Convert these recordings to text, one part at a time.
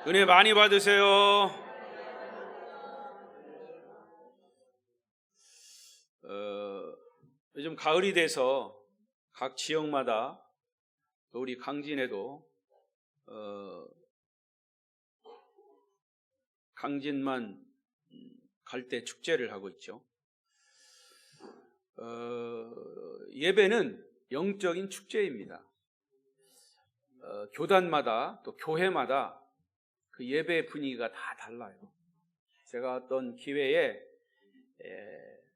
은혜 많이 받으세요. 요즘 가을이 돼서 각 지역마다 우리 강진에도 강진만 갈 때 축제를 하고 있죠. 예배는 영적인 축제입니다. 교단마다 또 교회마다 그 예배 분위기가 다 달라요. 제가 어떤 기회에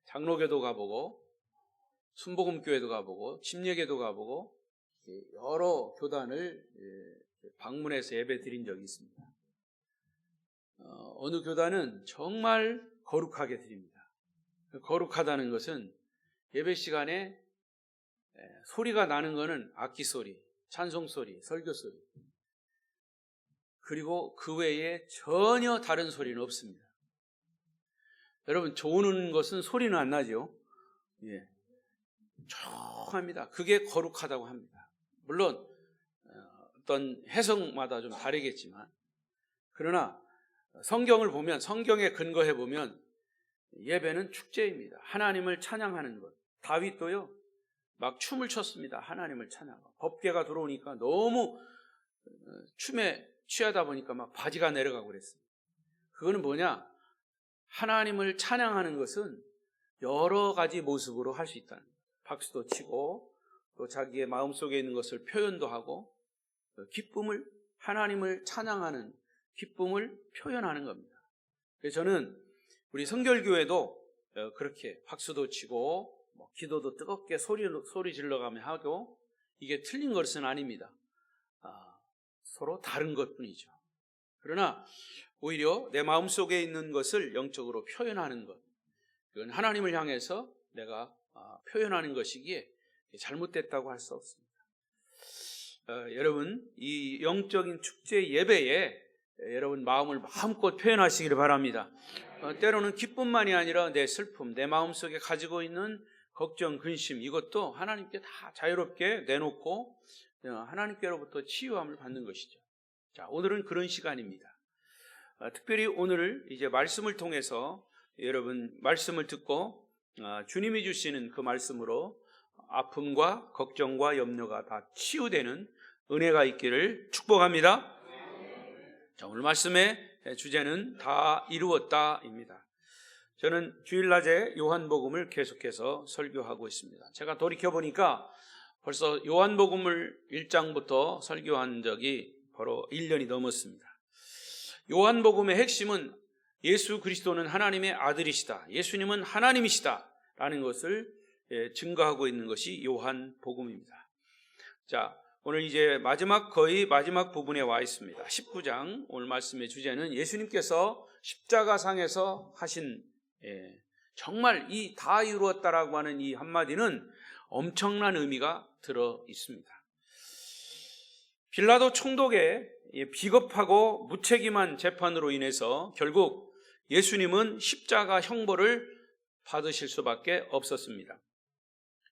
장로교도 가보고 순복음교회도 가보고 침례교도 가보고 여러 교단을 방문해서 예배 드린 적이 있습니다. 어느 교단은 정말 거룩하게 드립니다. 거룩하다는 것은 예배 시간에 소리가 나는 것은 악기 소리, 찬송 소리, 설교 소리, 그리고 그 외에 전혀 다른 소리는 없습니다. 여러분, 좋은 것은 소리는 안 나죠. 조용합니다. 그게 거룩하다고 합니다. 물론 어떤 해석마다 좀 다르겠지만, 그러나 성경을 보면, 성경에 근거해 보면 예배는 축제입니다. 하나님을 찬양하는 것. 다윗도요 막 춤을 췄습니다. 하나님을 찬양하고. 법궤가 들어오니까 너무 춤에 취하다 보니까 막 바지가 내려가고 그랬어요. 그거는 뭐냐? 하나님을 찬양하는 것은 여러 가지 모습으로 할 수 있다는 거예요. 박수도 치고 또 자기의 마음속에 있는 것을 표현도 하고, 기쁨을, 하나님을 찬양하는 기쁨을 표현하는 겁니다. 그래서 저는 우리 성결교회도 그렇게 박수도 치고 기도도 뜨겁게 소리 질러가며 하고, 이게 틀린 것은 아닙니다. 서로 다른 것뿐이죠. 그러나 오히려 내 마음속에 있는 것을 영적으로 표현하는 것, 그건 하나님을 향해서 내가 표현하는 것이기에 잘못됐다고 할 수 없습니다. 여러분, 이 영적인 축제 예배에 여러분 마음을 마음껏 표현하시기를 바랍니다. 때로는 기쁨만이 아니라 내 슬픔, 내 마음속에 가지고 있는 걱정, 근심, 이것도 하나님께 다 자유롭게 내놓고 하나님께로부터 치유함을 받는 것이죠. 자, 오늘은 그런 시간입니다. 특별히 오늘 이제 말씀을 통해서 여러분 말씀을 듣고 주님이 주시는 그 말씀으로 아픔과 걱정과 염려가 다 치유되는 은혜가 있기를 축복합니다. 자, 오늘 말씀의 주제는 다 이루었다입니다. 저는 주일낮에 요한복음을 계속해서 설교하고 있습니다. 제가 돌이켜보니까 벌써 요한복음을 1장부터 설교한 적이 바로 1년이 넘었습니다. 요한복음의 핵심은 예수 그리스도는 하나님의 아들이시다, 예수님은 하나님이시다 라는 것을 증거하고 있는 것이 요한복음입니다. 자, 오늘 이제 거의 마지막 부분에 와 있습니다. 19장, 오늘 말씀의 주제는 예수님께서 십자가상에서 하신 정말 이 다 이루었다라고 하는 이 한마디는 엄청난 의미가 들어 있습니다. 빌라도 총독의 비겁하고 무책임한 재판으로 인해서 결국 예수님은 십자가 형벌을 받으실 수밖에 없었습니다.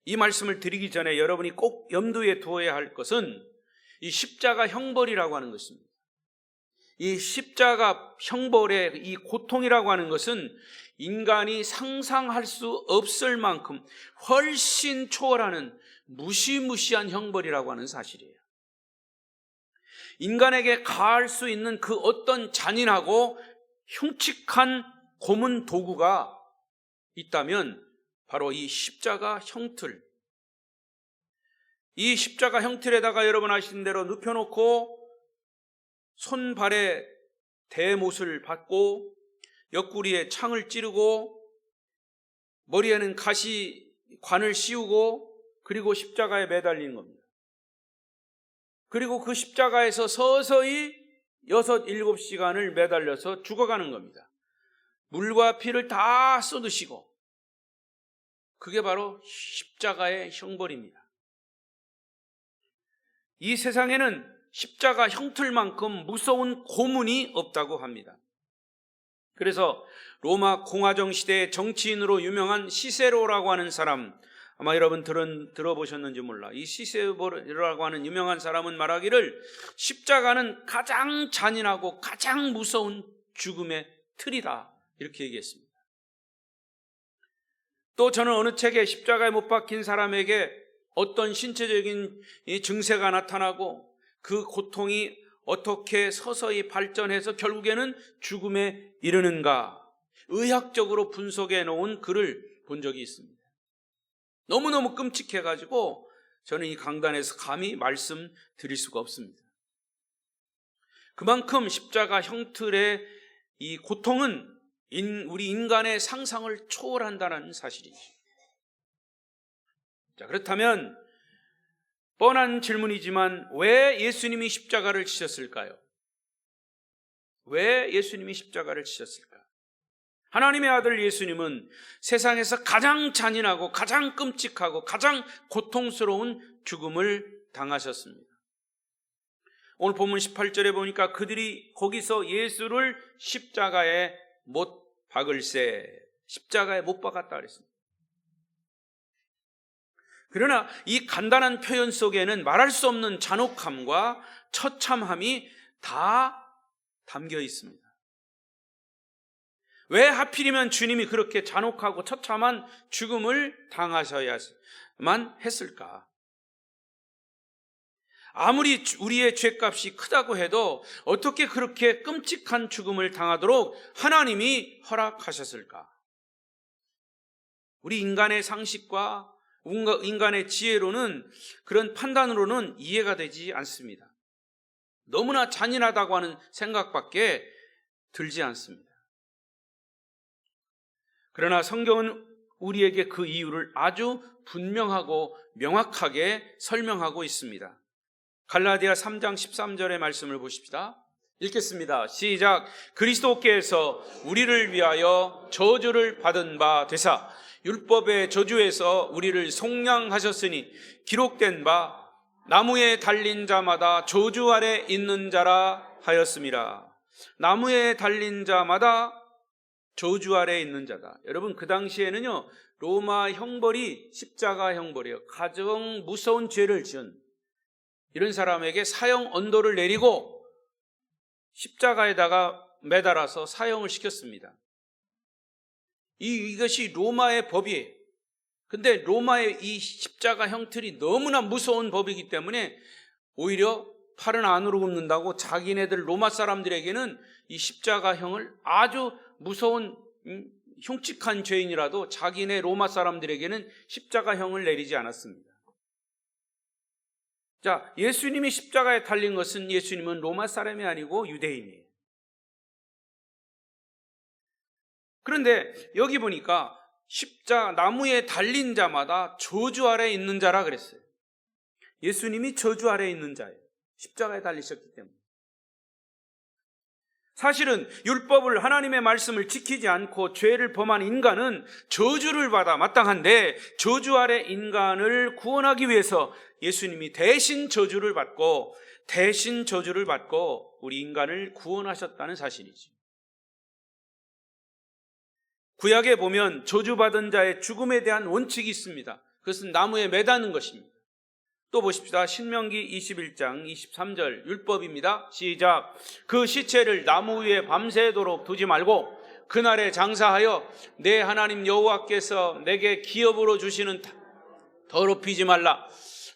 이 말씀을 드리기 전에 여러분이 꼭 염두에 두어야 할 것은 이 십자가 형벌이라고 하는 것입니다. 이 십자가 형벌의 이 고통이라고 하는 것은 인간이 상상할 수 없을 만큼 훨씬 초월하는 무시무시한 형벌이라고 하는 사실이에요. 인간에게 가할 수 있는 그 어떤 잔인하고 흉측한 고문 도구가 있다면 바로 이 십자가 형틀, 이 십자가 형틀에다가 여러분 아시는 대로 눕혀놓고 손발에 대못을 받고 옆구리에 창을 찌르고 머리에는 관을 씌우고 그리고 십자가에 매달리는 겁니다. 그리고 그 십자가에서 서서히 6-7시간을 매달려서 죽어가는 겁니다. 물과 피를 다 쏟으시고, 그게 바로 십자가의 형벌입니다. 이 세상에는 십자가 형틀만큼 무서운 고문이 없다고 합니다. 그래서 로마 공화정 시대의 정치인으로 유명한 시세로라고 하는 사람, 아마 여러분 들어보셨는지 몰라. 이 시세보라고 하는 유명한 사람은 말하기를 십자가는 가장 잔인하고 가장 무서운 죽음의 틀이다, 이렇게 얘기했습니다. 또 저는 어느 책에 십자가에 못 박힌 사람에게 어떤 신체적인 이 증세가 나타나고 그 고통이 어떻게 서서히 발전해서 결국에는 죽음에 이르는가 의학적으로 분석해 놓은 글을 본 적이 있습니다. 너무너무 끔찍해가지고 저는 이 강단에서 감히 말씀드릴 수가 없습니다. 그만큼 십자가 형틀의 이 고통은 우리 인간의 상상을 초월한다는 사실이죠. 자, 그렇다면 뻔한 질문이지만 왜 예수님이 십자가를 지셨을까요? 왜 예수님이 십자가를 지셨을까? 하나님의 아들 예수님은 세상에서 가장 잔인하고 가장 끔찍하고 가장 고통스러운 죽음을 당하셨습니다. 오늘 본문 18절에 보니까 그들이 거기서 예수를 십자가에 못 박을세, 십자가에 못 박았다 그랬습니다. 그러나 이 간단한 표현 속에는 말할 수 없는 잔혹함과 처참함이 다 담겨 있습니다. 왜 하필이면 주님이 그렇게 잔혹하고 처참한 죽음을 당하셔야만 했을까? 아무리 우리의 죄값이 크다고 해도 어떻게 그렇게 끔찍한 죽음을 당하도록 하나님이 허락하셨을까? 우리 인간의 상식과 인간의 지혜로는, 그런 판단으로는 이해가 되지 않습니다. 너무나 잔인하다고 하는 생각밖에 들지 않습니다. 그러나 성경은 우리에게 그 이유를 아주 분명하고 명확하게 설명하고 있습니다. 갈라디아 3장 13절의 말씀을 보십시다. 읽겠습니다. 시작. 그리스도께서 우리를 위하여 저주를 받은 바 되사 율법의 저주에서 우리를 속량하셨으니 기록된 바 나무에 달린 자마다 저주 아래 있는 자라 하였습니다. 나무에 달린 자마다 저주 아래 있는 자다. 여러분, 그 당시에는요, 로마 형벌이 십자가 형벌이에요. 가장 무서운 죄를 지은 이런 사람에게 사형 언도를 내리고 십자가에다가 매달아서 사형을 시켰습니다. 이것이 로마의 법이에요. 근데 로마의 이 십자가 형틀이 너무나 무서운 법이기 때문에 오히려 팔은 안으로 굽는다고 자기네들 로마 사람들에게는 이 십자가형을 아주 무서운 흉측한 죄인이라도 자기네 로마 사람들에게는 십자가형을 내리지 않았습니다. 자, 예수님이 십자가에 달린 것은 예수님은 로마 사람이 아니고 유대인이에요. 그런데 여기 보니까 나무에 달린 자마다 저주 아래 있는 자라 그랬어요. 예수님이 저주 아래 있는 자예요. 십자가에 달리셨기 때문에. 사실은 율법을, 하나님의 말씀을 지키지 않고 죄를 범한 인간은 저주를 받아 마땅한데, 저주 아래 인간을 구원하기 위해서 예수님이 대신 저주를 받고 우리 인간을 구원하셨다는 사실이지. 구약에 보면 저주받은 자의 죽음에 대한 원칙이 있습니다. 그것은 나무에 매다는 것입니다. 또 보십시다. 신명기 21장 23절 율법입니다. 시작. 그 시체를 나무 위에 밤새도록 두지 말고 그날에 장사하여 내 하나님 여호와께서 내게 기업으로 주시는 더럽히지 말라.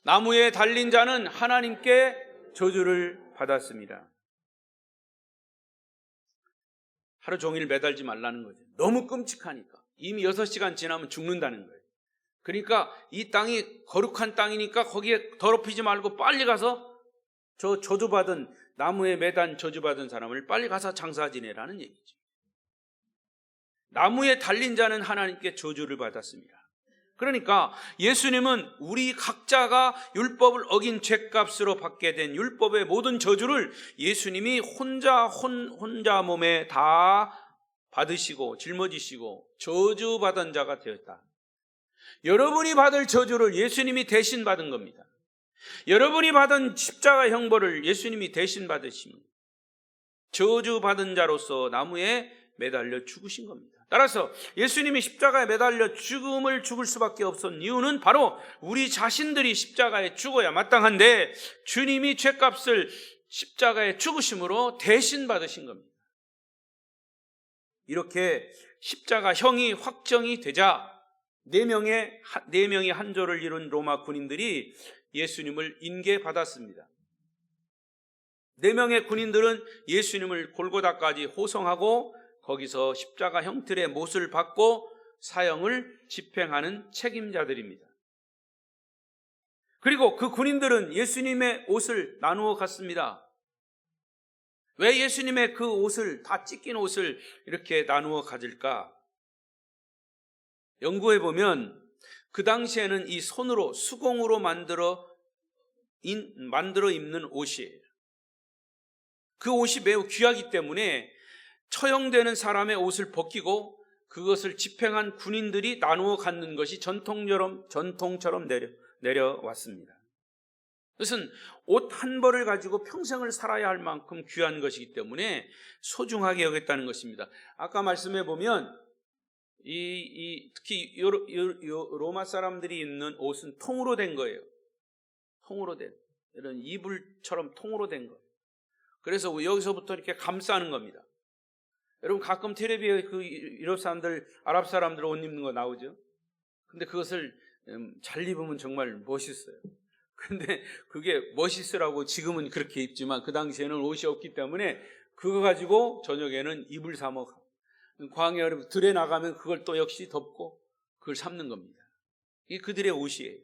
나무에 달린 자는 하나님께 저주를 받았습니다. 하루 종일 매달지 말라는 거죠. 너무 끔찍하니까. 이미 6시간 지나면 죽는다는 거예요. 그러니까 이 땅이 거룩한 땅이니까 거기에 더럽히지 말고 빨리 가서 저 저주받은, 나무에 매단 저주받은 사람을 빨리 가서 장사 지내라는 얘기죠. 나무에 달린 자는 하나님께 저주를 받았습니다. 그러니까 예수님은 우리 각자가 율법을 어긴 죄값으로 받게 된 율법의 모든 저주를 예수님이 혼자 몸에 다 받으시고 짊어지시고 저주받은 자가 되었다. 여러분이 받을 저주를 예수님이 대신 받은 겁니다. 여러분이 받은 십자가 형벌을 예수님이 대신 받으십니다. 저주받은 자로서 나무에 매달려 죽으신 겁니다. 따라서 예수님이 십자가에 매달려 죽음을 죽을 수밖에 없었던 이유는 바로 우리 자신들이 십자가에 죽어야 마땅한데 주님이 죄값을 십자가에 죽으심으로 대신 받으신 겁니다. 이렇게 십자가 형이 확정이 되자 네 명의 한 조를 이룬 로마 군인들이 예수님을 인계받았습니다. 4명의 군인들은 예수님을 골고다까지 호송하고 거기서 십자가 형틀의 못을 받고 사형을 집행하는 책임자들입니다. 그리고 그 군인들은 예수님의 옷을 나누어 갔습니다. 왜 예수님의 그 옷을, 다 찢긴 옷을 이렇게 나누어 가질까? 연구해 보면 그 당시에는 이 손으로 수공으로 만들어 입는 옷이에요. 그 옷이 매우 귀하기 때문에 처형되는 사람의 옷을 벗기고 그것을 집행한 군인들이 나누어 갖는 것이 전통처럼 내려왔습니다. 그것은 옷 한 벌을 가지고 평생을 살아야 할 만큼 귀한 것이기 때문에 소중하게 여겼다는 것입니다. 아까 말씀해 보면 특히 로마 사람들이 입는 옷은 통으로 된 거예요. 통으로 된 이런 이불처럼 통으로 된 거예요. 그래서 여기서부터 이렇게 감싸는 겁니다. 여러분 가끔 텔레비에 그 유럽 사람들, 아랍 사람들 옷 입는 거 나오죠. 근데 그것을 잘 입으면 정말 멋있어요. 근데 그게 멋있으라고 지금은 그렇게 입지만 그 당시에는 옷이 없기 때문에 그거 가지고 저녁에는 이불 사 먹어. 광야 들에 나가면 그걸 또 역시 덮고 그걸 삼는 겁니다. 이게 그들의 옷이에요.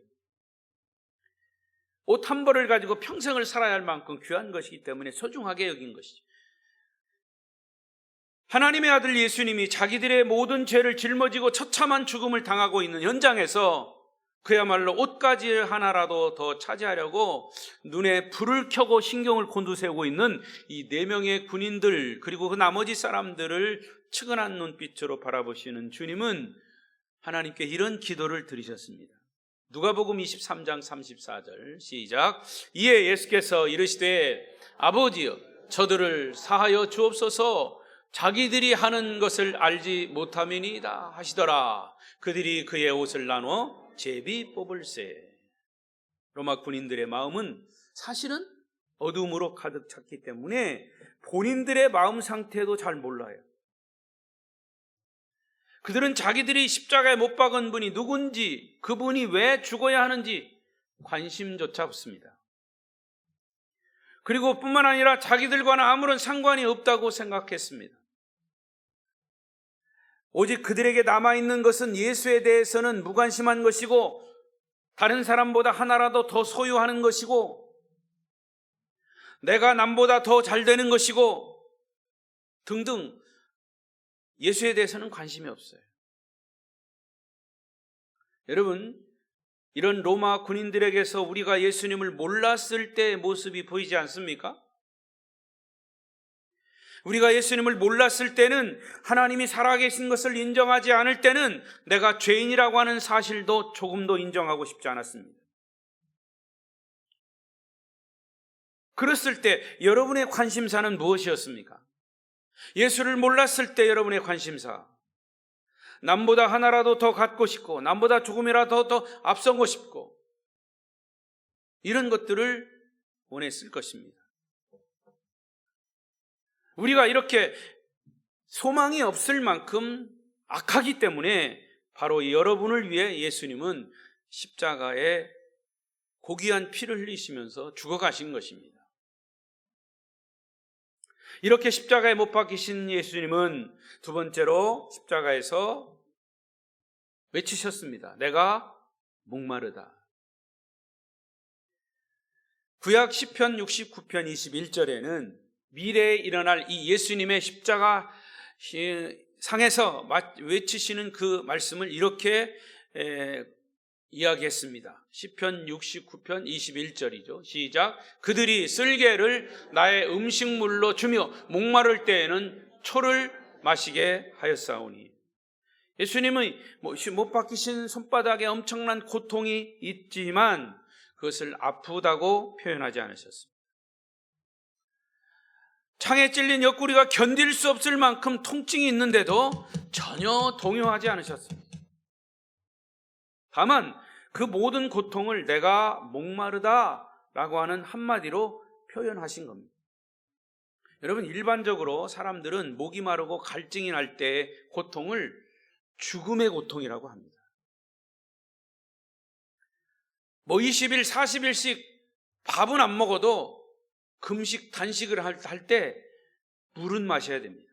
옷 한 벌을 가지고 평생을 살아야 할 만큼 귀한 것이기 때문에 소중하게 여긴 것이죠. 하나님의 아들 예수님이 자기들의 모든 죄를 짊어지고 처참한 죽음을 당하고 있는 현장에서 그야말로 옷가지 하나라도 더 차지하려고 눈에 불을 켜고 신경을 곤두세우고 있는 이 4명의 군인들, 그리고 그 나머지 사람들을 측은한 눈빛으로 바라보시는 주님은 하나님께 이런 기도를 드리셨습니다. 누가복음 23장 34절 시작. 이에 예수께서 이르시되 아버지여 저들을 사하여 주옵소서 자기들이 하는 것을 알지 못함이니이다 하시더라. 그들이 그의 옷을 나누어 제비 뽑을세. 로마 군인들의 마음은 사실은 어둠으로 가득 찼기 때문에 본인들의 마음 상태도 잘 몰라요. 그들은 자기들이 십자가에 못 박은 분이 누군지, 그분이 왜 죽어야 하는지 관심조차 없습니다. 그리고 뿐만 아니라 자기들과는 아무런 상관이 없다고 생각했습니다. 오직 그들에게 남아있는 것은 예수에 대해서는 무관심한 것이고 다른 사람보다 하나라도 더 소유하는 것이고 내가 남보다 더 잘 되는 것이고 등등 예수에 대해서는 관심이 없어요. 여러분, 이런 로마 군인들에게서 우리가 예수님을 몰랐을 때의 모습이 보이지 않습니까? 우리가 예수님을 몰랐을 때는, 하나님이 살아계신 것을 인정하지 않을 때는 내가 죄인이라고 하는 사실도 조금도 인정하고 싶지 않았습니다. 그랬을 때 여러분의 관심사는 무엇이었습니까? 예수를 몰랐을 때 여러분의 관심사, 남보다 하나라도 더 갖고 싶고 남보다 조금이라도 더 앞서고 싶고 이런 것들을 원했을 것입니다. 우리가 이렇게 소망이 없을 만큼 악하기 때문에 바로 여러분을 위해 예수님은 십자가에 고귀한 피를 흘리시면서 죽어가신 것입니다. 이렇게 십자가에 못 박히신 예수님은 두 번째로 십자가에서 외치셨습니다. 내가 목마르다. 구약 시편 69편 21절에는 미래에 일어날 이 예수님의 십자가 상에서 외치시는 그 말씀을 이렇게 이야기했습니다. 시편 69편 21절이죠. 시작. 그들이 쓸개를 나의 음식물로 주며 목마를 때에는 초를 마시게 하였사오니. 예수님은 못 박히신 손바닥에 엄청난 고통이 있지만 그것을 아프다고 표현하지 않으셨습니다. 창에 찔린 옆구리가 견딜 수 없을 만큼 통증이 있는데도 전혀 동요하지 않으셨습니다. 다만 그 모든 고통을 내가 목마르다라고 하는 한마디로 표현하신 겁니다. 여러분, 일반적으로 사람들은 목이 마르고 갈증이 날 때의 고통을 죽음의 고통이라고 합니다. 20일, 40일씩 밥은 안 먹어도 금식, 단식을 할 때 물은 마셔야 됩니다.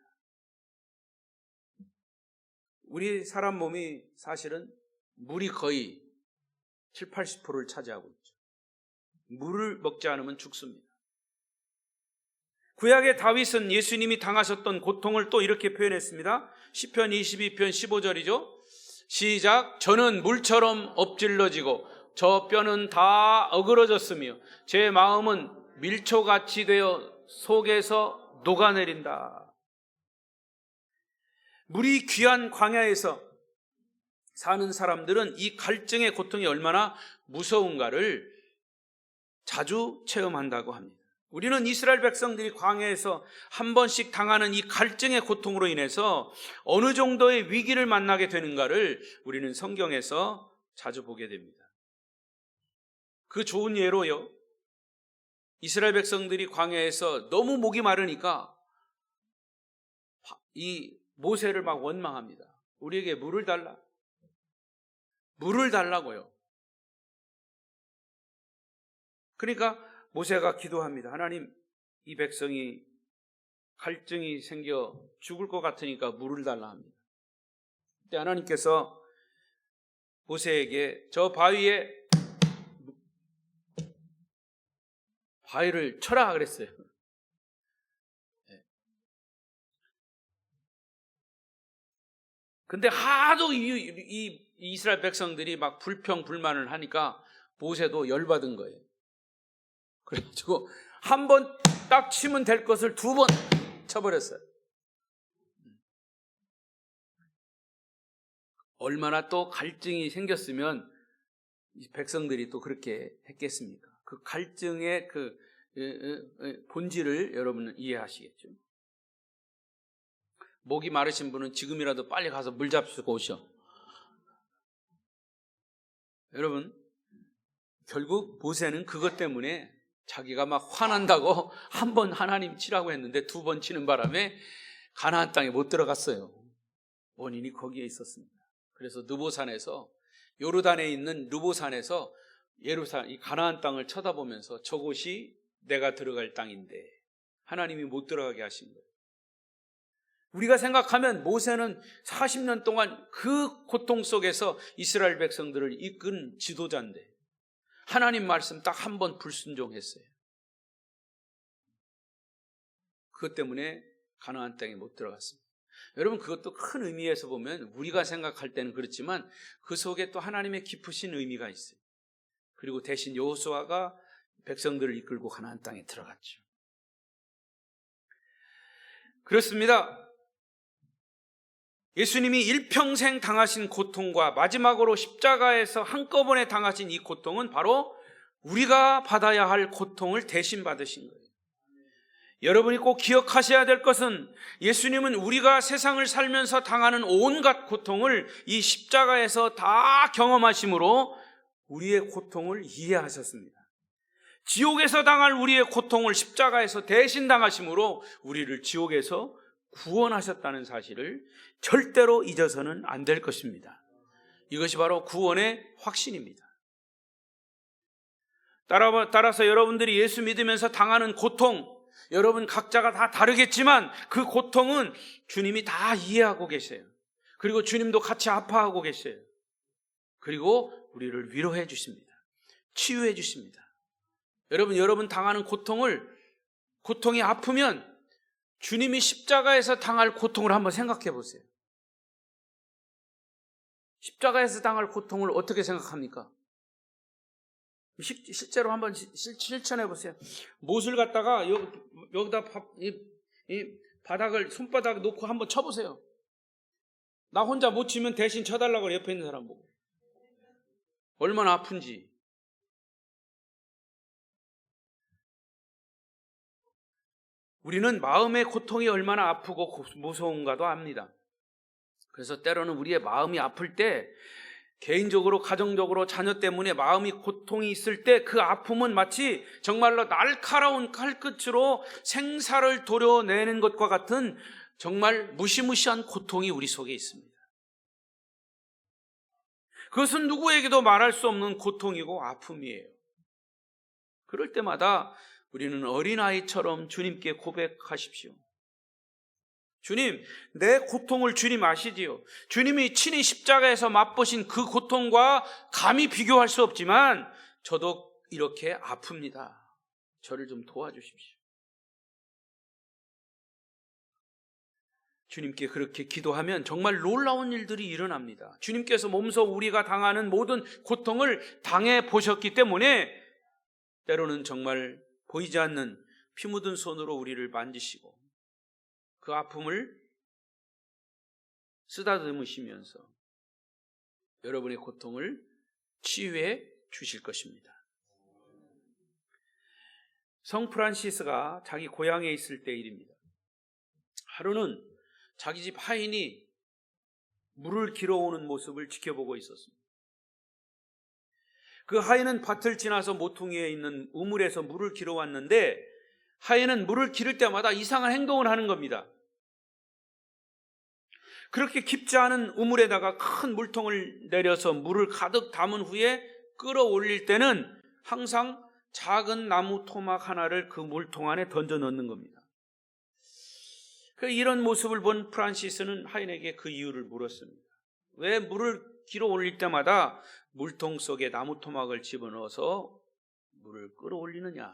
우리 사람 몸이 사실은 물이 거의 7, 80%를 차지하고 있죠. 물을 먹지 않으면 죽습니다. 구약의 다윗은 예수님이 당하셨던 고통을 또 이렇게 표현했습니다. 시편 22편 15절이죠. 시작. 저는 물처럼 엎질러지고 저 뼈는 다 어그러졌으며 제 마음은 밀초같이 되어 속에서 녹아내린다. 물이 귀한 광야에서 사는 사람들은 이 갈증의 고통이 얼마나 무서운가를 자주 체험한다고 합니다. 우리는 이스라엘 백성들이 광야에서 한 번씩 당하는 이 갈증의 고통으로 인해서 어느 정도의 위기를 만나게 되는가를 우리는 성경에서 자주 보게 됩니다. 그 좋은 예로요, 이스라엘 백성들이 광야에서 너무 목이 마르니까 이 모세를 막 원망합니다. 우리에게 물을 달라. 물을 달라고요. 그러니까 모세가 기도합니다. 하나님, 이 백성이 갈증이 생겨 죽을 것 같으니까 물을 달라 합니다. 그때 하나님께서 모세에게 저 바위를 쳐라 그랬어요. 근데 하도 이 이스라엘 백성들이 막 불평불만을 하니까 모세도 열받은 거예요. 그래가지고 한 번 딱 치면 될 것을 2번 쳐버렸어요. 얼마나 또 갈증이 생겼으면 이 백성들이 또 그렇게 했겠습니까? 그 갈증의 그 본질을 여러분은 이해하시겠죠? 목이 마르신 분은 지금이라도 빨리 가서 물 잡수고 오셔. 여러분, 결국 모세는 그것 때문에 자기가 막 화난다고 한 번 하나님 치라고 했는데 2번 치는 바람에 가나안 땅에 못 들어갔어요. 원인이 거기에 있었습니다. 그래서 느보산에서, 요르단에 있는 느보산에서 이 가나안 땅을 쳐다보면서 저곳이 내가 들어갈 땅인데 하나님이 못 들어가게 하신 거예요. 우리가 생각하면 모세는 40년 동안 그 고통 속에서 이스라엘 백성들을 이끈 지도자인데 하나님 말씀 딱 한 번 불순종했어요. 그것 때문에 가나안 땅에 못 들어갔습니다. 여러분, 그것도 큰 의미에서 보면 우리가 생각할 때는 그렇지만 그 속에 또 하나님의 깊으신 의미가 있어요. 그리고 대신 여호수아가 백성들을 이끌고 가나안 땅에 들어갔죠. 그렇습니다. 예수님이 일평생 당하신 고통과 마지막으로 십자가에서 한꺼번에 당하신 이 고통은 바로 우리가 받아야 할 고통을 대신 받으신 거예요. 여러분이 꼭 기억하셔야 될 것은 예수님은 우리가 세상을 살면서 당하는 온갖 고통을 이 십자가에서 다 경험하심으로 우리의 고통을 이해하셨습니다. 지옥에서 당할 우리의 고통을 십자가에서 대신 당하심으로 우리를 지옥에서 구원하셨다는 사실을 절대로 잊어서는 안 될 것입니다. 이것이 바로 구원의 확신입니다. 따라서 여러분들이 예수 믿으면서 당하는 고통, 여러분 각자가 다 다르겠지만 그 고통은 주님이 다 이해하고 계세요. 그리고 주님도 같이 아파하고 계세요. 그리고 우리를 위로해 주십니다. 치유해 주십니다. 여러분 당하는 고통이 아프면 주님이 십자가에서 당할 고통을 한번 생각해 보세요. 십자가에서 당할 고통을 어떻게 생각합니까? 실제로 한번 실천해 보세요. 못을 갖다가 여기다 이 바닥을 손바닥 놓고 한번 쳐보세요. 나 혼자 못 치면 대신 쳐달라고 옆에 있는 사람 보고. 얼마나 아픈지. 우리는 마음의 고통이 얼마나 아프고 무서운가도 압니다. 그래서 때로는 우리의 마음이 아플 때, 개인적으로 가정적으로 자녀 때문에 마음이 고통이 있을 때 그 아픔은 마치 정말로 날카로운 칼끝으로 생사를 도려내는 것과 같은 정말 무시무시한 고통이 우리 속에 있습니다. 그것은 누구에게도 말할 수 없는 고통이고 아픔이에요. 그럴 때마다 우리는 어린아이처럼 주님께 고백하십시오. 주님, 내 고통을 주님 아시지요. 주님이 친히 십자가에서 맛보신 그 고통과 감히 비교할 수 없지만 저도 이렇게 아픕니다. 저를 좀 도와주십시오. 주님께 그렇게 기도하면 정말 놀라운 일들이 일어납니다. 주님께서 몸소 우리가 당하는 모든 고통을 당해 보셨기 때문에 때로는 정말 보이지 않는 피 묻은 손으로 우리를 만지시고 그 아픔을 쓰다듬으시면서 여러분의 고통을 치유해 주실 것입니다. 성 프란시스가 자기 고향에 있을 때 일입니다. 하루는 자기 집 하인이 물을 길어오는 모습을 지켜보고 있었습니다. 그 하인은 밭을 지나서 모퉁이에 있는 우물에서 물을 길어왔는데 하인은 물을 기를 때마다 이상한 행동을 하는 겁니다. 그렇게 깊지 않은 우물에다가 큰 물통을 내려서 물을 가득 담은 후에 끌어올릴 때는 항상 작은 나무 토막 하나를 그 물통 안에 던져 넣는 겁니다. 이런 모습을 본 프란시스는 하인에게 그 이유를 물었습니다. 왜 물을 길어올릴 때마다 물통 속에 나무 토막을 집어넣어서 물을 끌어올리느냐?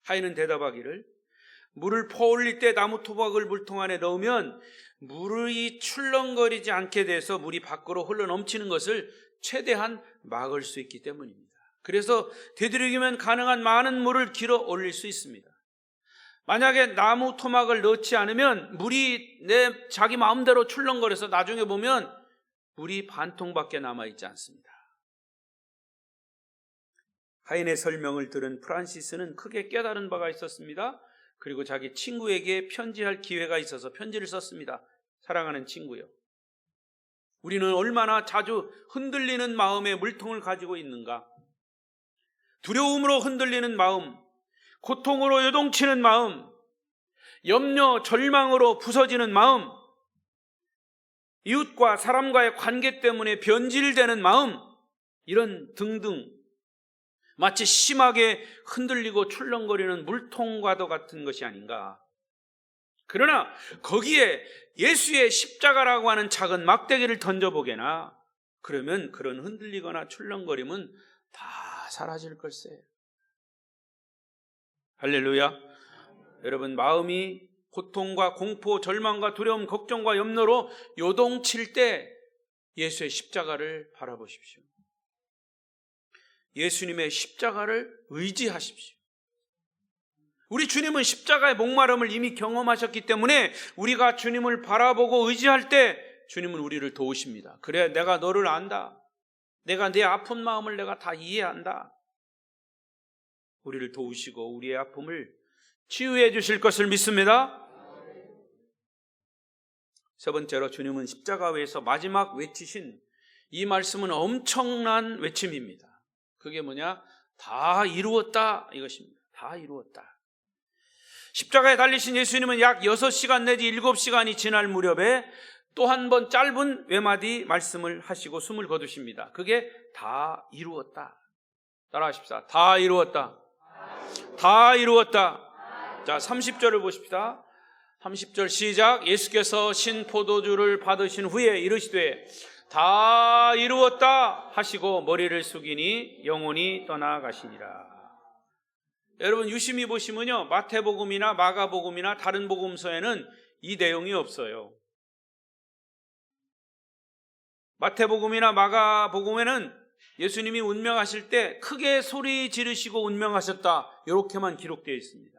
하인은 대답하기를 물을 퍼올릴 때 나무 토막을 물통 안에 넣으면 물이 출렁거리지 않게 돼서 물이 밖으로 흘러 넘치는 것을 최대한 막을 수 있기 때문입니다. 그래서 되도록이면 가능한 많은 물을 길어 올릴 수 있습니다. 만약에 나무 토막을 넣지 않으면 물이 자기 마음대로 출렁거려서 나중에 보면 물이 반 통밖에 남아있지 않습니다. 하인의 설명을 들은 프란시스는 크게 깨달은 바가 있었습니다. 그리고 자기 친구에게 편지할 기회가 있어서 편지를 썼습니다. 사랑하는 친구요, 우리는 얼마나 자주 흔들리는 마음의 물통을 가지고 있는가. 두려움으로 흔들리는 마음, 고통으로 요동치는 마음, 염려, 절망으로 부서지는 마음, 이웃과 사람과의 관계 때문에 변질되는 마음, 이런 등등 마치 심하게 흔들리고 출렁거리는 물통과도 같은 것이 아닌가. 그러나 거기에 예수의 십자가라고 하는 작은 막대기를 던져보게나, 그러면 그런 흔들리거나 출렁거림은 다 사라질 걸세. 할렐루야. 여러분, 마음이 고통과 공포, 절망과 두려움, 걱정과 염려로 요동칠 때 예수의 십자가를 바라보십시오. 예수님의 십자가를 의지하십시오. 우리 주님은 십자가의 목마름을 이미 경험하셨기 때문에 우리가 주님을 바라보고 의지할 때 주님은 우리를 도우십니다. 그래, 내가 너를 안다. 내가 네 아픈 마음을 내가 다 이해한다. 우리를 도우시고 우리의 아픔을 치유해 주실 것을 믿습니다. 세 번째로, 주님은 십자가 위에서 마지막 외치신 이 말씀은 엄청난 외침입니다. 그게 뭐냐? 다 이루었다, 이것입니다. 다 이루었다. 십자가에 달리신 예수님은 약 6시간 내지 7시간이 지날 무렵에 또 한 번 짧은 외마디 말씀을 하시고 숨을 거두십니다. 그게 다 이루었다. 따라하십시다. 다 이루었다. 다 이루었다. 자, 30절을 보십시다. 30절 시작. 예수께서 신 포도주를 받으신 후에 이르시되 다 이루었다 하시고 머리를 숙이니 영혼이 떠나가시니라. 여러분, 유심히 보시면요, 마태복음이나 마가복음이나 다른 복음서에는 이 내용이 없어요. 마태복음이나 마가복음에는 예수님이 운명하실 때 크게 소리 지르시고 운명하셨다, 이렇게만 기록되어 있습니다.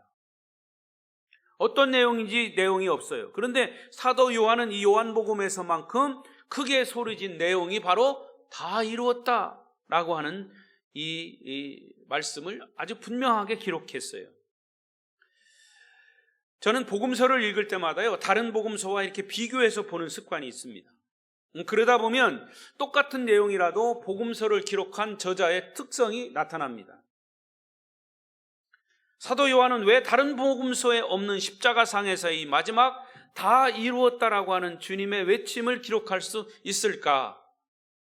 어떤 내용인지 내용이 없어요. 그런데 사도 요한은 이 요한복음에서만큼 크게 소리진 내용이 바로 다 이루었다라고 하는 이 말씀을 아주 분명하게 기록했어요. 저는 복음서를 읽을 때마다요, 다른 복음서와 이렇게 비교해서 보는 습관이 있습니다. 그러다 보면 똑같은 내용이라도 복음서를 기록한 저자의 특성이 나타납니다. 사도 요한은 왜 다른 복음서에 없는 십자가상에서의 이 마지막 다 이루었다라고 하는 주님의 외침을 기록할 수 있을까?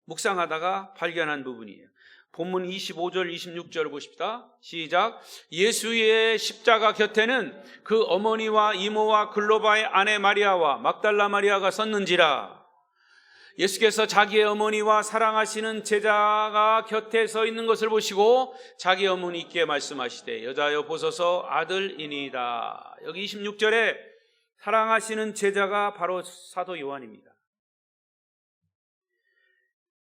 묵상하다가 발견한 부분이에요. 본문 25절 26절을 보십시다. 시작. 예수의 십자가 곁에는 그 어머니와 이모와 글로바의 아내 마리아와 막달라 마리아가 섰는지라. 예수께서 자기의 어머니와 사랑하시는 제자가 곁에 서 있는 것을 보시고 자기 어머니께 말씀하시되 여자여 보소서 아들이니이다. 여기 26절에 사랑하시는 제자가 바로 사도 요한입니다.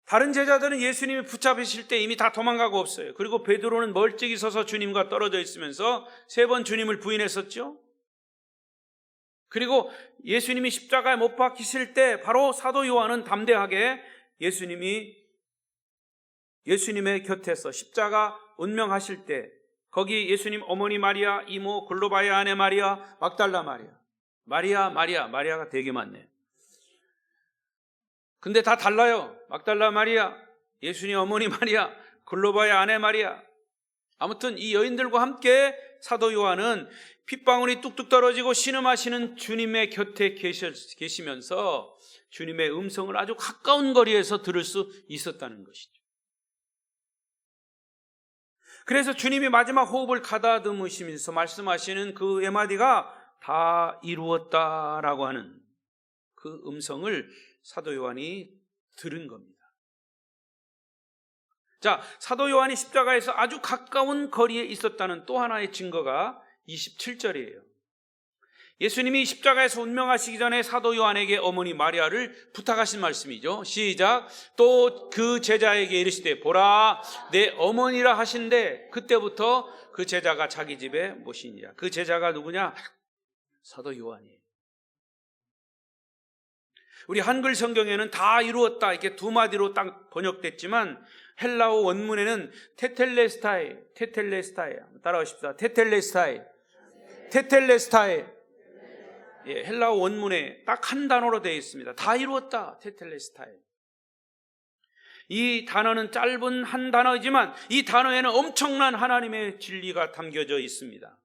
다른 제자들은 예수님이 붙잡히실 때 이미 다 도망가고 없어요. 그리고 베드로는 멀찍이 서서 주님과 떨어져 있으면서 3번 주님을 부인했었죠. 그리고 예수님이 십자가에 못 박히실 때 바로 사도 요한은 담대하게 예수님의 곁에서 십자가 운명하실 때 거기 예수님 어머니 마리아, 이모 글로바의 아내 마리아, 막달라 마리아가 되게 많네요. 근데 다 달라요. 막달라 마리아, 예수님 어머니 마리아, 글로바의 아내 마리아. 아무튼 이 여인들과 함께 사도 요한은 핏방울이 뚝뚝 떨어지고 신음하시는 주님의 곁에 계시면서 주님의 음성을 아주 가까운 거리에서 들을 수 있었다는 것이죠. 그래서 주님이 마지막 호흡을 가다듬으시면서 말씀하시는 그 메마디가 다 이루었다라고 하는 그 음성을 사도 요한이 들은 겁니다. 자, 사도 요한이 십자가에서 아주 가까운 거리에 있었다는 또 하나의 증거가 27절이에요. 예수님이 십자가에서 운명하시기 전에 사도 요한에게 어머니 마리아를 부탁하신 말씀이죠. 시작. 또 그 제자에게 이르시되 보라 내 어머니라 하신데 그때부터 그 제자가 자기 집에 모시니라. 그 제자가 누구냐? 사도 요한이에요. 우리 한글 성경에는 다 이루었다 이렇게 두 마디로 딱 번역됐지만 헬라어 원문에는 테텔레스타이 따라하십시다. 테텔레스타이. 예, 헬라어 원문에 딱 한 단어로 되어 있습니다. 다 이루었다. 테텔레스타이. 이 단어는 짧은 한 단어이지만 이 단어에는 엄청난 하나님의 진리가 담겨져 있습니다.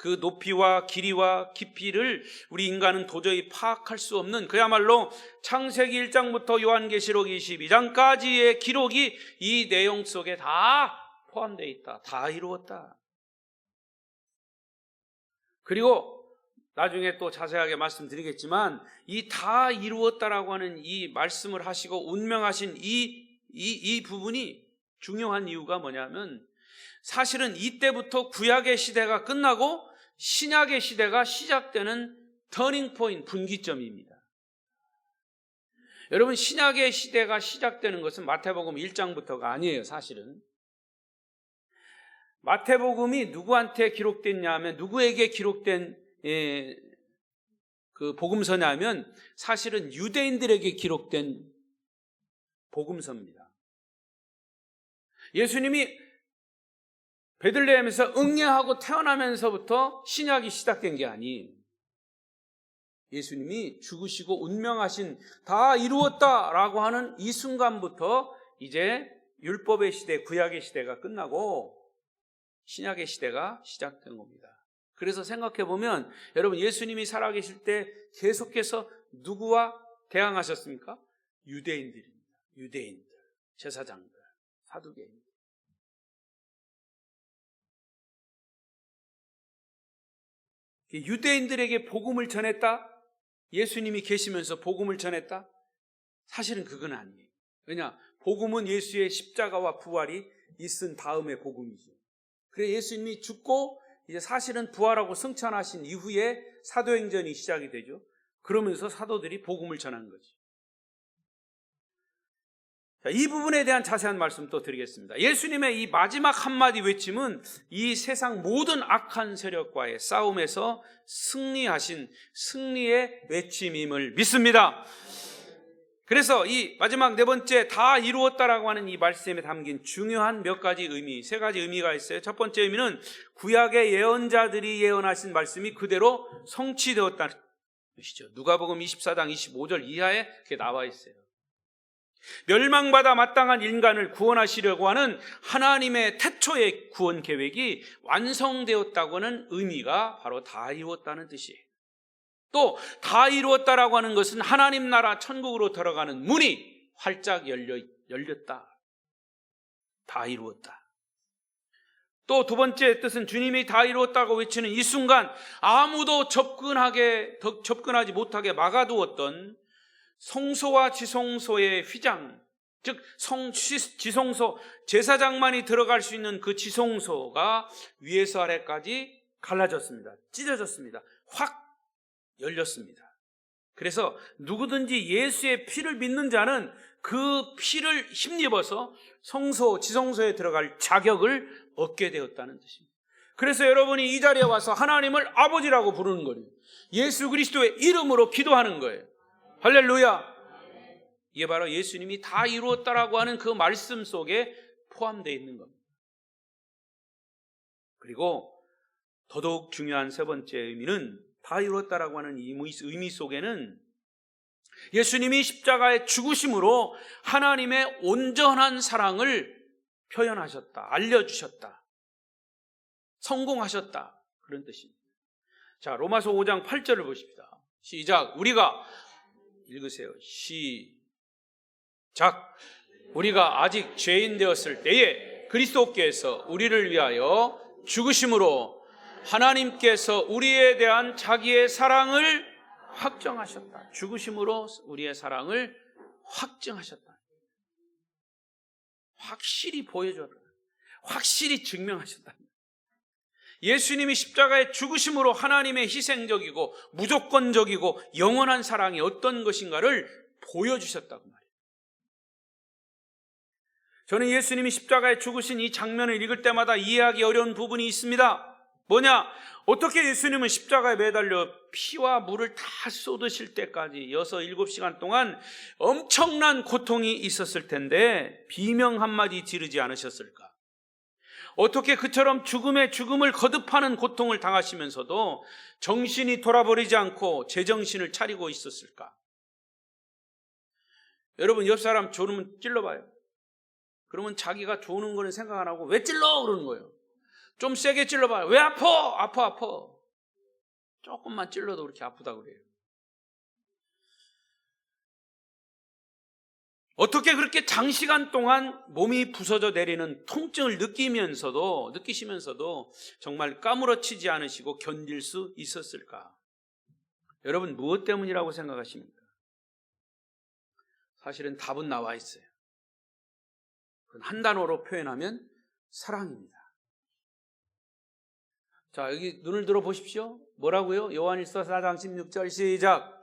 그 높이와 길이와 깊이를 우리 인간은 도저히 파악할 수 없는 그야말로 창세기 1장부터 요한계시록 22장까지의 기록이 이 내용 속에 다 포함되어 있다. 다 이루었다. 그리고 나중에 또 자세하게 말씀드리겠지만 이 다 이루었다라고 하는 이 말씀을 하시고 운명하신 이 부분이 중요한 이유가 뭐냐면 사실은 이때부터 구약의 시대가 끝나고 신약의 시대가 시작되는 터닝 포인트, 분기점입니다. 여러분, 신약의 시대가 시작되는 것은 마태복음 1장부터가 아니에요. 사실은 마태복음이 누구한테 기록됐냐 하면 누구에게 기록된 그 복음서냐면 사실은 유대인들에게 기록된 복음서입니다. 예수님이 베들레헴에서 응애하고 태어나면서부터 신약이 시작된 게 아닌 예수님이 죽으시고 운명하신 다 이루었다라고 하는 이 순간부터 이제 율법의 시대, 구약의 시대가 끝나고 신약의 시대가 시작된 겁니다. 그래서 생각해 보면 여러분 예수님이 살아계실 때 계속해서 누구와 대항하셨습니까? 유대인들입니다. 유대인들, 제사장들, 사두개인들. 유대인들에게 복음을 전했다? 예수님이 계시면서 복음을 전했다? 사실은 그건 아니에요. 왜냐? 복음은 예수의 십자가와 부활이 있은 다음의 복음이죠. 그래서 예수님이 죽고 이제 사실은 부활하고 승천하신 이후에 사도행전이 시작이 되죠. 그러면서 사도들이 복음을 전한 거지. 자, 이 부분에 대한 자세한 말씀 또 드리겠습니다. 예수님의 이 마지막 한마디 외침은 이 세상 모든 악한 세력과의 싸움에서 승리하신 승리의 외침임을 믿습니다. 그래서 이 마지막 네 번째 다 이루었다라고 하는 이 말씀에 담긴 중요한 몇 가지 의미, 세 가지 의미가 있어요. 첫 번째 의미는 구약의 예언자들이 예언하신 말씀이 그대로 성취되었다는 것이죠. 누가복음 24장 25절 이하에 그게 나와 있어요. 멸망받아 마땅한 인간을 구원하시려고 하는 하나님의 태초의 구원 계획이 완성되었다고 하는 의미가 바로 다 이루었다는 뜻이에요. 또 다 이루었다라고 하는 것은 하나님 나라 천국으로 들어가는 문이 활짝 열렸다. 다 이루었다. 또 두 번째 뜻은 주님이 다 이루었다고 외치는 이 순간 아무도 접근하지 못하게 막아두었던 성소와 지성소의 휘장, 즉 지성소, 제사장만이 들어갈 수 있는 그 지성소가 위에서 아래까지 갈라졌습니다. 찢어졌습니다. 확 열렸습니다. 그래서 누구든지 예수의 피를 믿는 자는 그 피를 힘입어서 성소, 지성소에 들어갈 자격을 얻게 되었다는 뜻입니다. 그래서 여러분이 이 자리에 와서 하나님을 아버지라고 부르는 거예요. 예수 그리스도의 이름으로 기도하는 거예요. 할렐루야. 이게 바로 예수님이 다 이루었다라고 하는 그 말씀 속에 포함되어 있는 겁니다. 그리고 더더욱 중요한 세 번째 의미는 다 이루었다라고 하는 이 의미 속에는 예수님이 십자가의 죽으심으로 하나님의 온전한 사랑을 표현하셨다, 알려주셨다, 성공하셨다, 그런 뜻입니다. 자, 로마서 5장 8절을 보십시다. 시작. 우리가 읽으세요. 시작. 우리가 아직 죄인 되었을 때에 그리스도께서 우리를 위하여 죽으심으로 하나님께서 우리에 대한 자기의 사랑을 확정하셨다. 죽으심으로 우리의 사랑을 확증하셨다. 확실히 보여줬다. 확실히 증명하셨다. 예수님이 십자가의 죽으심으로 하나님의 희생적이고 무조건적이고 영원한 사랑이 어떤 것인가를 보여주셨다고 말이에요. 저는 예수님이 십자가에 죽으신 이 장면을 읽을 때마다 이해하기 어려운 부분이 있습니다. 뭐냐? 어떻게 예수님은 십자가에 매달려 피와 물을 다 쏟으실 때까지 6, 7시간 동안 엄청난 고통이 있었을 텐데 비명 한마디 지르지 않으셨을까? 어떻게 그처럼 죽음을 거듭하는 고통을 당하시면서도 정신이 돌아버리지 않고 제정신을 차리고 있었을까? 여러분, 옆 사람 조르면 찔러봐요. 그러면 자기가 조는 거는 생각 안 하고 왜 찔러? 그러는 거예요. 좀 세게 찔러봐요. 왜 아파? 아파. 조금만 찔러도 그렇게 아프다고 그래요. 어떻게 그렇게 장시간 동안 몸이 부서져 내리는 통증을 느끼시면서도 정말 까무러치지 않으시고 견딜 수 있었을까? 여러분, 무엇 때문이라고 생각하십니까? 사실은 답은 나와 있어요. 그건 한 단어로 표현하면 사랑입니다. 자, 여기 눈을 들어 보십시오. 뭐라고요? 요한일서 4장 16절 시작.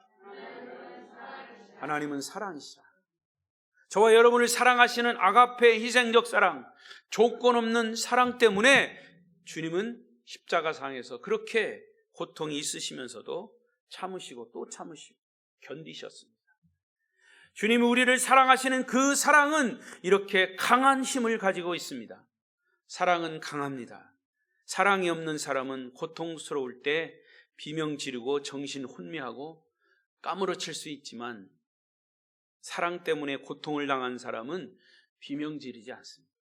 하나님은 사랑이시라. 저와 여러분을 사랑하시는 아가페 희생적 사랑, 조건 없는 사랑 때문에 주님은 십자가상에서 그렇게 고통이 있으시면서도 참으시고 또 참으시고 견디셨습니다. 주님이 우리를 사랑하시는 그 사랑은 이렇게 강한 힘을 가지고 있습니다. 사랑은 강합니다. 사랑이 없는 사람은 고통스러울 때 비명 지르고 정신 혼미하고 까무러칠 수 있지만 사랑 때문에 고통을 당한 사람은 비명 지르지 않습니다.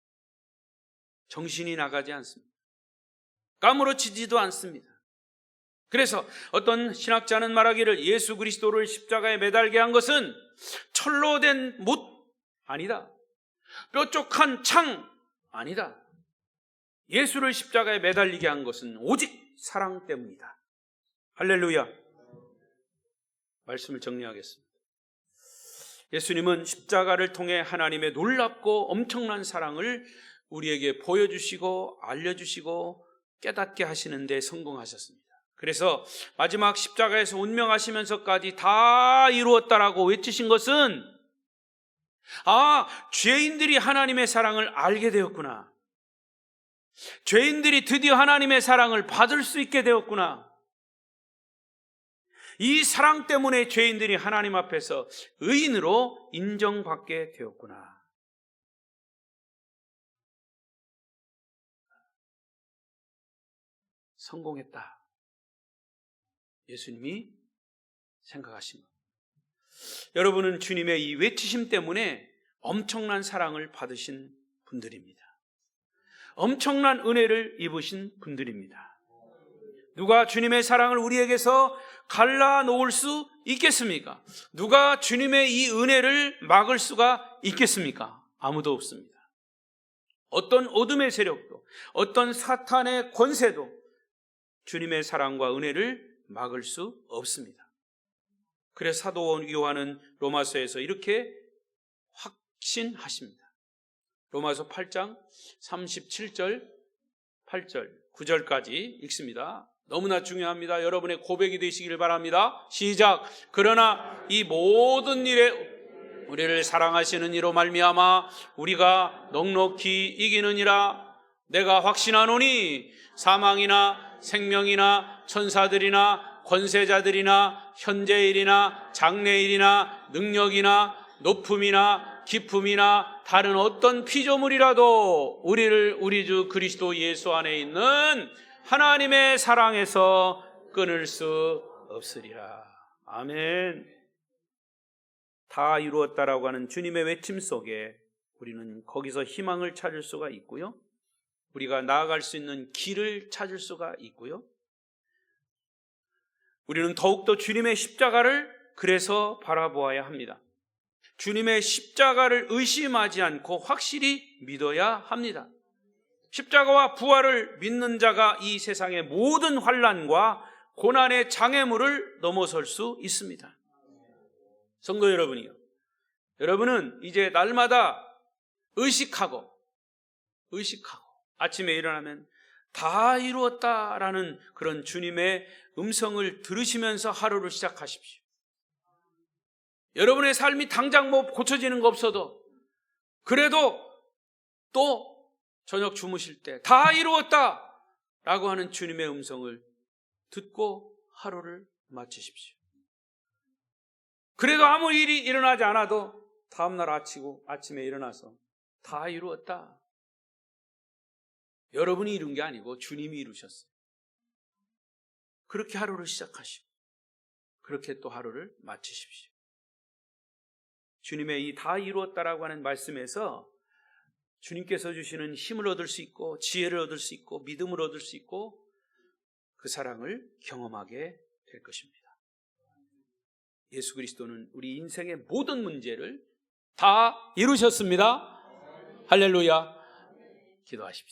정신이 나가지 않습니다. 까무러치지도 않습니다. 그래서 어떤 신학자는 말하기를 예수 그리스도를 십자가에 매달게 한 것은 철로 된 못 아니다. 뾰족한 창 아니다. 예수를 십자가에 매달리게 한 것은 오직 사랑 때문이다. 할렐루야. 말씀을 정리하겠습니다. 예수님은 십자가를 통해 하나님의 놀랍고 엄청난 사랑을 우리에게 보여주시고 알려주시고 깨닫게 하시는 데 성공하셨습니다. 그래서 마지막 십자가에서 운명하시면서까지 다 이루었다라고 외치신 것은 죄인들이 하나님의 사랑을 알게 되었구나. 죄인들이 드디어 하나님의 사랑을 받을 수 있게 되었구나. 이 사랑 때문에 죄인들이 하나님 앞에서 의인으로 인정받게 되었구나. 성공했다. 예수님이 생각하십니다. 여러분은 주님의 이 외치심 때문에 엄청난 사랑을 받으신 분들입니다. 엄청난 은혜를 입으신 분들입니다. 누가 주님의 사랑을 우리에게서 갈라놓을 수 있겠습니까? 누가 주님의 이 은혜를 막을 수가 있겠습니까? 아무도 없습니다. 어떤 어둠의 세력도, 어떤 사탄의 권세도 주님의 사랑과 은혜를 막을 수 없습니다. 그래서 사도 요한은 로마서에서 이렇게 확신하십니다. 로마서 8장 37절, 8절, 9절까지 읽습니다. 너무나 중요합니다. 여러분의 고백이 되시기를 바랍니다. 시작. 그러나 이 모든 일에 우리를 사랑하시는 이로 말미암아 우리가 넉넉히 이기느니라. 내가 확신하노니 사망이나 생명이나 천사들이나 권세자들이나 현재일이나 장래일이나 능력이나 높음이나 기품이나 다른 어떤 피조물이라도 우리를 우리 주 그리스도 예수 안에 있는 하나님의 사랑에서 끊을 수 없으리라. 아멘. 다 이루었다라고 하는 주님의 외침 속에 우리는 거기서 희망을 찾을 수가 있고요, 우리가 나아갈 수 있는 길을 찾을 수가 있고요, 우리는 더욱더 주님의 십자가를 그래서 바라보아야 합니다. 주님의 십자가를 의심하지 않고 확실히 믿어야 합니다. 십자가와 부활을 믿는 자가 이 세상의 모든 환난과 고난의 장애물을 넘어설 수 있습니다. 성도 여러분이요, 여러분은 이제 날마다 의식하고 아침에 일어나면 다 이루었다라는 그런 주님의 음성을 들으시면서 하루를 시작하십시오. 여러분의 삶이 당장 뭐 고쳐지는 거 없어도 그래도 또 저녁 주무실 때 다 이루었다라고 하는 주님의 음성을 듣고 하루를 마치십시오. 그래도 아무 일이 일어나지 않아도 다음날 아침에 일어나서 다 이루었다. 여러분이 이룬 게 아니고 주님이 이루셨어요. 그렇게 하루를 시작하시고 그렇게 또 하루를 마치십시오. 주님의 이 다 이루었다라고 하는 말씀에서 주님께서 주시는 힘을 얻을 수 있고 지혜를 얻을 수 있고 믿음을 얻을 수 있고 그 사랑을 경험하게 될 것입니다. 예수 그리스도는 우리 인생의 모든 문제를 다 이루셨습니다. 할렐루야. 기도하십시다.